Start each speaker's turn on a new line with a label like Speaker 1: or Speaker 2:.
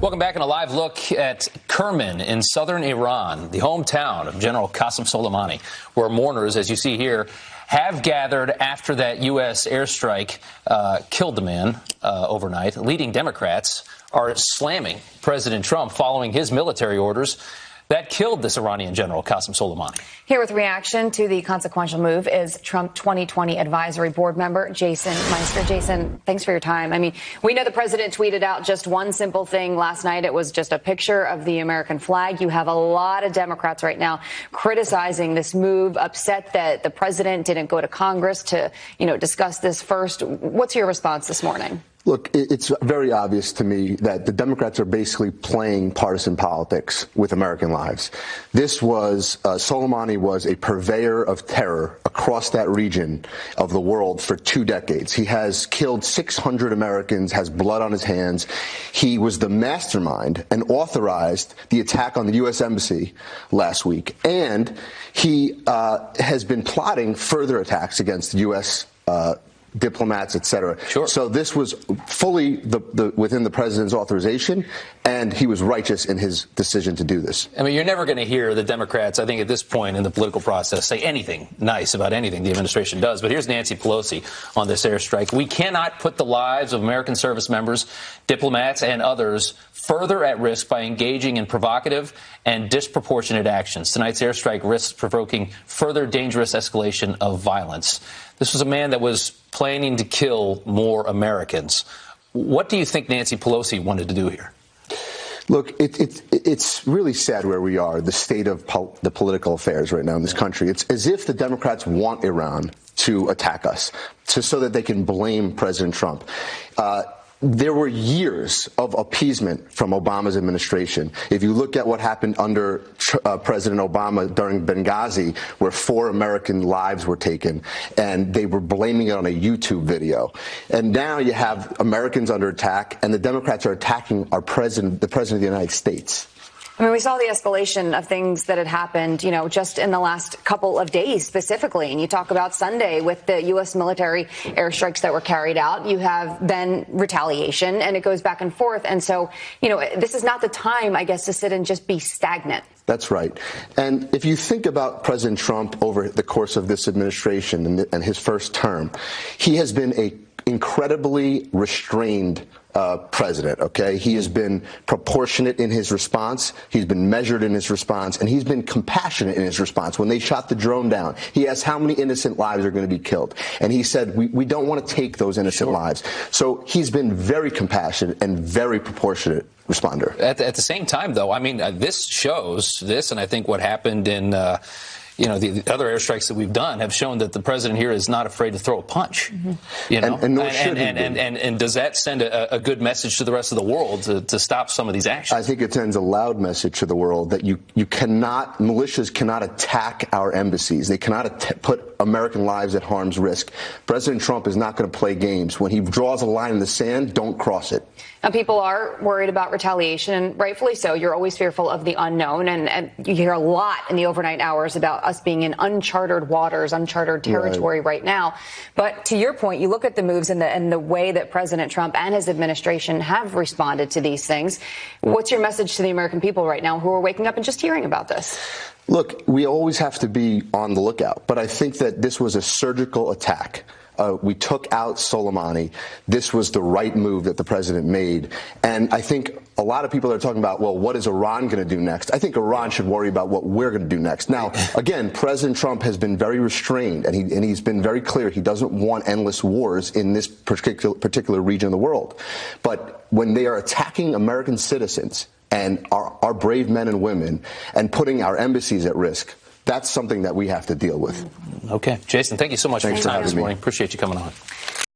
Speaker 1: Welcome back and a live look at Kerman in southern Iran, the hometown of General Qasem Soleimani, where mourners, as you see here, have gathered after that U.S. airstrike killed the man overnight. Leading Democrats are slamming President Trump following his military orders that killed this Iranian general, Qasem Soleimani.
Speaker 2: Here with reaction to the consequential move is Trump 2020 Advisory Board member Jason Meister. Jason, thanks for your time. I mean, we know the president tweeted out just one simple thing last night. It was just a picture of the American flag. You have a lot of Democrats right now criticizing this move, upset that the president didn't go to Congress to, discuss this first. What's your response this morning?
Speaker 3: Look, it's very obvious to me that the Democrats are basically playing partisan politics with American lives. Soleimani was a purveyor of terror across that region of the world for 2 decades. He has killed 600 Americans, has blood on his hands. He was the mastermind and authorized the attack on the U.S. Embassy last week. And he has been plotting further attacks against U.S. diplomats, et cetera.
Speaker 1: Sure.
Speaker 3: So this was fully within the president's authorization, and he was righteous in his decision to do this.
Speaker 1: I mean, you're never going to hear the Democrats, I think, at this point in the political process, say anything nice about anything the administration does. But here's Nancy Pelosi on this airstrike. We cannot put the lives of American service members, diplomats, and others further at risk by engaging in provocative and disproportionate actions. Tonight's airstrike risks provoking further dangerous escalation of violence. This was a man that was planning to kill more Americans. What do you think Nancy Pelosi wanted to do here?
Speaker 3: Look, it's really sad where we are, the state of the political affairs right now in this country. It's as if the Democrats want Iran to attack us so that they can blame President Trump. There were years of appeasement from Obama's administration. If you look at what happened under President Obama during Benghazi, where 4 American lives were taken, and they were blaming it on a YouTube video. And now you have Americans under attack, and the Democrats are attacking our president, the president of the United States.
Speaker 2: I mean, we saw the escalation of things that had happened, just in the last couple of days specifically. And you talk about Sunday with the U.S. military airstrikes that were carried out. You have then retaliation, and it goes back and forth. And so, this is not the time, I guess, to sit and just be stagnant.
Speaker 3: That's right. And if you think about President Trump over the course of this administration and his first term, he has been an incredibly restrained president, okay? He has been proportionate in his response. He's been measured in his response, and he's been compassionate in his response. When they shot the drone down, he asked how many innocent lives are going to be killed. And he said, we don't want to take those innocent lives. So he's been very compassionate and very proportionate responder.
Speaker 1: At the same time, though, I mean, this shows this, and I think what happened in the other airstrikes that we've done have shown that the president here is not afraid to throw a punch.
Speaker 3: Mm-hmm. And nor should he be.
Speaker 1: And does that send a good message to the rest of the world to stop some of these actions?
Speaker 3: I think it sends a loud message to the world that militias cannot attack our embassies. They cannot put American lives at harm's risk. President Trump is not going to play games. When he draws a line in the sand, don't cross it.
Speaker 2: Now, people are worried about retaliation, and rightfully so. You're always fearful of the unknown, and you hear a lot in the overnight hours about us being in uncharted waters, uncharted territory right now. But to your point, you look at the moves and the way that President Trump and his administration have responded to these things. What's your message to the American people right now who are waking up and just hearing about this?
Speaker 3: Look, we always have to be on the lookout, but I think that this was a surgical attack. We took out Soleimani. This was the right move that the president made. And I think a lot of people are talking about, well, what is Iran going to do next? I think Iran should worry about what we're going to do next. Now, again, President Trump has been very restrained, and he's been very clear he doesn't want endless wars in this particular region of the world. But when they are attacking American citizens and our brave men and women and putting our embassies at risk, that's something that we have to deal with.
Speaker 1: Okay. Jason, thank you so much for your time this morning.
Speaker 3: Me.
Speaker 1: Appreciate you coming on.